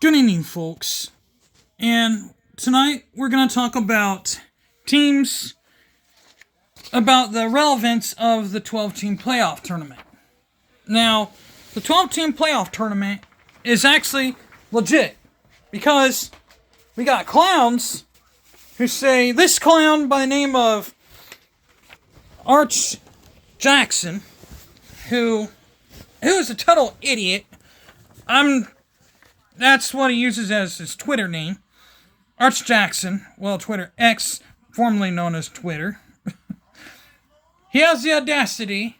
Good evening, folks. And tonight we're going to talk about teams, about the relevance of the 12-team playoff tournament. Now, the 12-team playoff tournament is actually legit because we got clowns who say this clown by the name of Arch Jackson, who is a total idiot. That's what he uses as his Twitter name. Arch Jackson, well, Twitter X, formerly known as Twitter. He has the audacity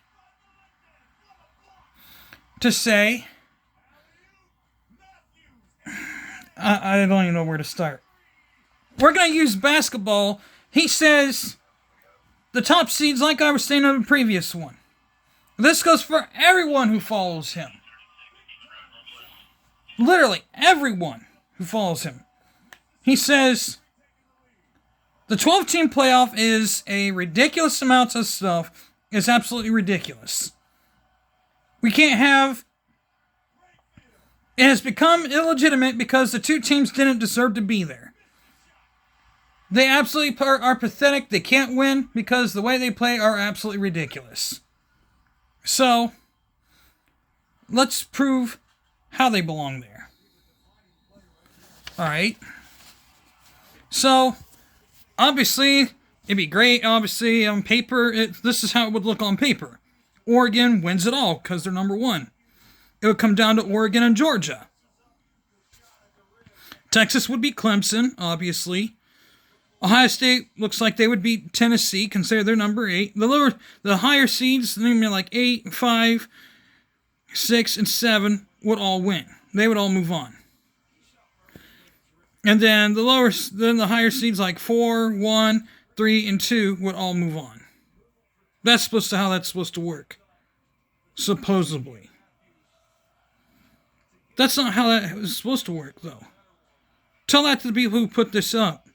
to say, I don't even know where to start. We're going to use basketball. He says the top seeds, like I was saying on the previous one. This goes for everyone who follows him. Literally everyone who follows him. He says the 12-team playoff is a ridiculous amount of stuff. It's absolutely ridiculous. We can't have... It has become illegitimate because the two teams didn't deserve to be there. They absolutely are pathetic. They can't win because the way they play are absolutely ridiculous. So, let's prove how they belong there. Alright. So, obviously, it'd be great. Obviously, on paper, this is how it would look on paper. Oregon wins it all because they're number one. It would come down to Oregon and Georgia. Texas would beat Clemson, obviously. Ohio State looks like they would beat Tennessee, consider they're number 8. The higher seeds, maybe like 8, 5, 6, and 7 would all win. They would all move on. And then the higher seeds like 4, 1, 3, and 2 would all move on. That's how that's supposed to work. Supposedly. That's not how that was supposed to work, though. Tell that to the people who put this up.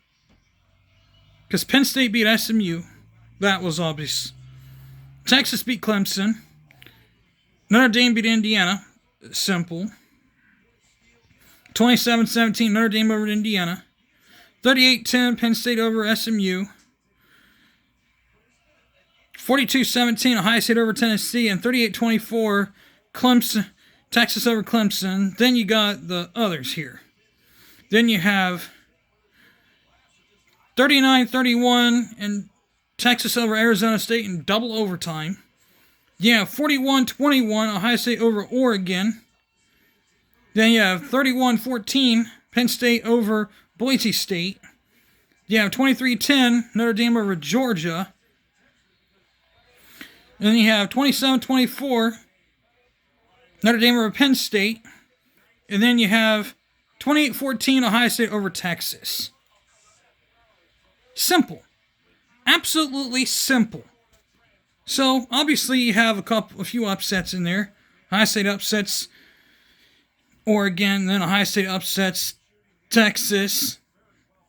Because Penn State beat SMU. That was obvious. Texas beat Clemson. Notre Dame beat Indiana. Simple. 27-17, Notre Dame over Indiana. 38-10, Penn State over SMU. 42-17, Ohio State over Tennessee. And 38-24, Texas over Clemson. Then you got the others here. Then you have 39-31 and Texas over Arizona State in double overtime. Yeah, 41-21, Ohio State over Oregon. Then you have 31-14, Penn State over Boise State. You have 23-10, Notre Dame over Georgia. And then you have 27-24, Notre Dame over Penn State. And then you have 28-14, Ohio State over Texas. Simple. Absolutely simple. So, obviously, you have a few upsets in there. Ohio State upsets Oregon, then Ohio State upsets Texas.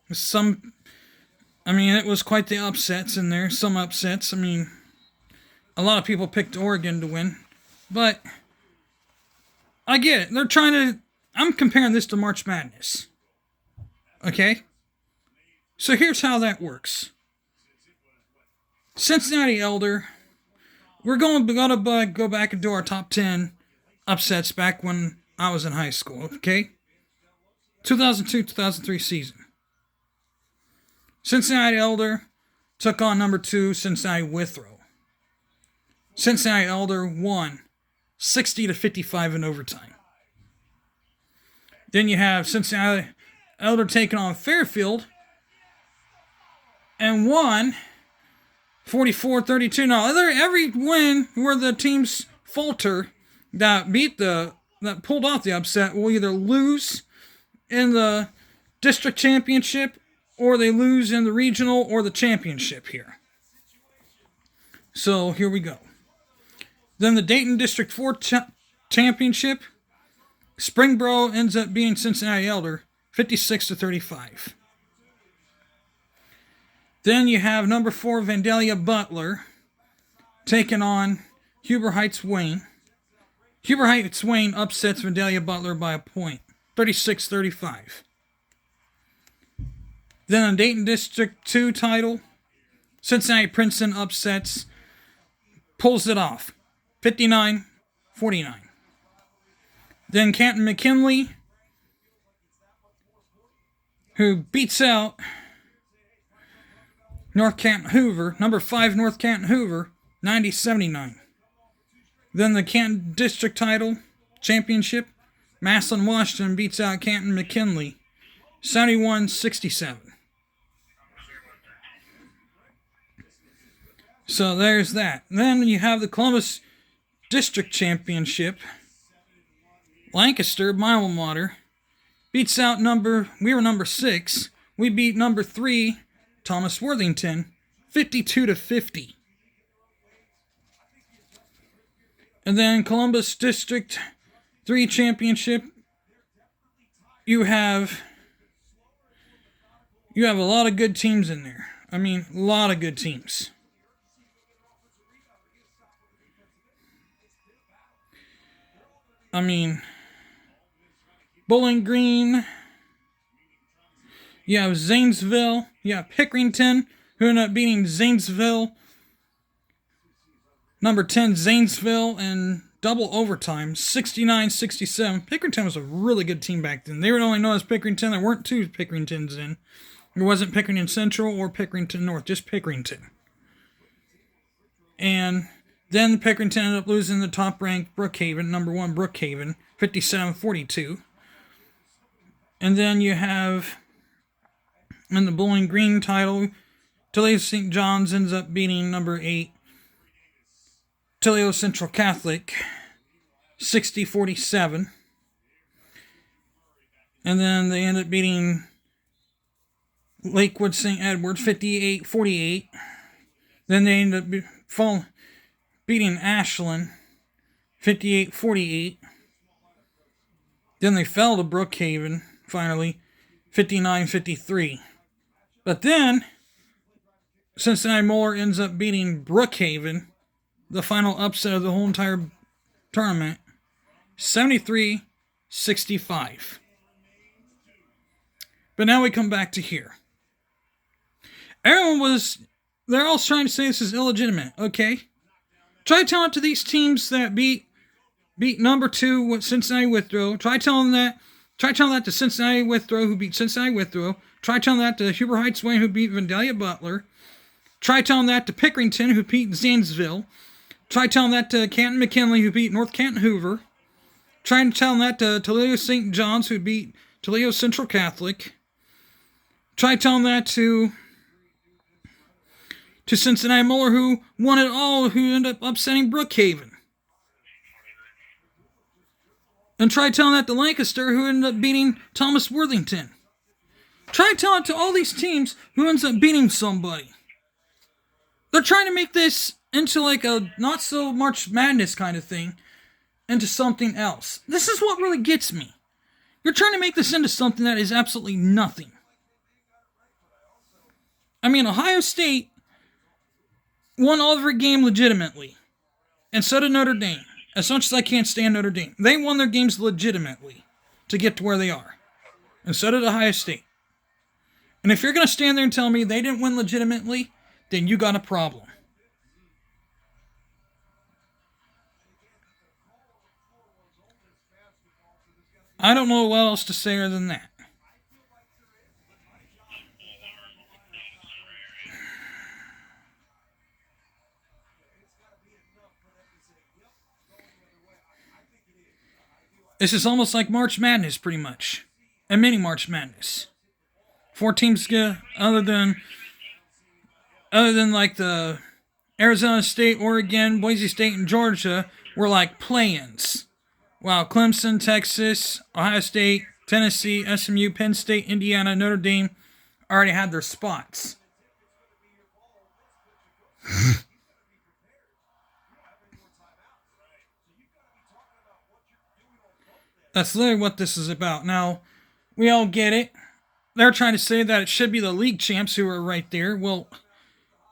It was quite the upsets in there. Some upsets. A lot of people picked Oregon to win. But, I get it. I'm comparing this to March Madness. Okay? So here's how that works. Cincinnati Elder. We're going to go back and do our top 10 upsets back when I was in high school, okay? 2002-2003 season. Cincinnati Elder took on number 2, Cincinnati Withrow. Cincinnati Elder won 60-55 in overtime. Then you have Cincinnati Elder taking on Fairfield and won 44-32. Now, every win where the teams falter that pulled off the upset will either lose in the district championship or they lose in the regional or the championship here. So, here we go. Then the Dayton District 4 championship, Springboro ends up beating Cincinnati Elder 56-35. Then you have number 4 Vandalia Butler taking on Huber Heights Wayne. Huber Heights Wayne upsets Vandalia Butler by a point. 36-35. Then the Dayton District 2 title, Cincinnati Princeton upsets, pulls it off, 59-49. Then Canton McKinley, who beats out North Canton Hoover, number 5 North Canton Hoover, 90-79. Then the Canton District title championship, Massillon Washington beats out Canton McKinley, 71-67. So there's that. Then you have the Columbus District Championship. Lancaster, my alma mater, beats out we were number 6. We beat number 3, Thomas Worthington, 52-50. And then Columbus District 3 Championship, you have a lot of good teams in there. I mean, a lot of good teams. I mean, Bowling Green, you have Zanesville, you have Pickerington, who ended up beating Zanesville, number 10 Zanesville, in double overtime, 69-67. Pickerington was a really good team back then. They were only known as Pickerington. There weren't two Pickeringtons in. There wasn't Pickerington Central or Pickerington North, just Pickerington. And then Pickerington ended up losing the top-ranked Brookhaven, number 1 Brookhaven, 57-42. And then you have, in the Bowling Green title, Toledo St. John's ends up beating number 8 Toledo Central Catholic, 60-47. And then they end up beating Lakewood St. Edward, 58-48. Then they end up beating Ashland, 58-48. Then they fell to Brookhaven, finally, 59-53. But then, Cincinnati Moeller ends up beating Brookhaven, the final upset of the whole entire tournament, 73-65. But now we come back to here. They're all trying to say this is illegitimate, okay? Try telling it to these teams that beat number 2 Cincinnati Withrow. Try telling that to Cincinnati Withrow, who beat Cincinnati Withrow. Try telling that to Huber Heights Wayne, who beat Vandalia Butler. Try telling that to Pickerington, who beat Zanesville. Try telling that to Canton McKinley, who beat North Canton Hoover. Try telling that to Toledo St. John's, who beat Toledo Central Catholic. Try telling that to Cincinnati Moeller, who won it all, who ended up upsetting Brookhaven. And try telling that to Lancaster, who ended up beating Thomas Worthington. Try telling it to all these teams who ends up beating somebody. They're trying to make this into like a not so March Madness kind of thing, into something else. This is what really gets me. You're trying to make this into something that is absolutely nothing. I mean, Ohio State won every game legitimately. And so did Notre Dame. As much as I can't stand Notre Dame. They won their games legitimately to get to where they are. And so did Ohio State. And if you're going to stand there and tell me they didn't win legitimately, then you got a problem. I don't know what else to say other than that. This is almost like March Madness, pretty much. A mini March Madness. 4 teams other than like the Arizona State, Oregon, Boise State, and Georgia were like play-ins. While Clemson, Texas, Ohio State, Tennessee, SMU, Penn State, Indiana, Notre Dame already had their spots. That's literally what this is about. Now, we all get it. They're trying to say that it should be the league champs who are right there. Well,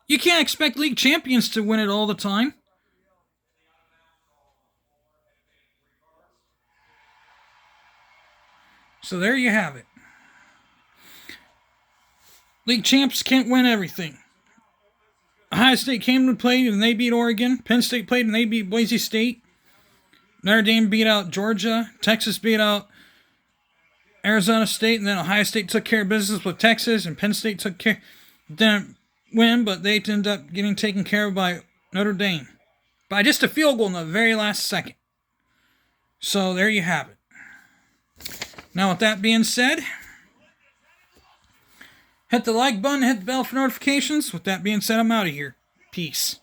you can't expect league champions to win it all the time. So there you have it. League champs can't win everything. Ohio State came to play and they beat Oregon. Penn State played and they beat Boise State. Notre Dame beat out Georgia. Texas beat out Arizona State. And then Ohio State took care of business with Texas. And Penn State didn't win, but they ended up getting taken care of by Notre Dame. By just a field goal in the very last second. So there you have it. Now with that being said, hit the like button, hit the bell for notifications. With that being said, I'm out of here. Peace.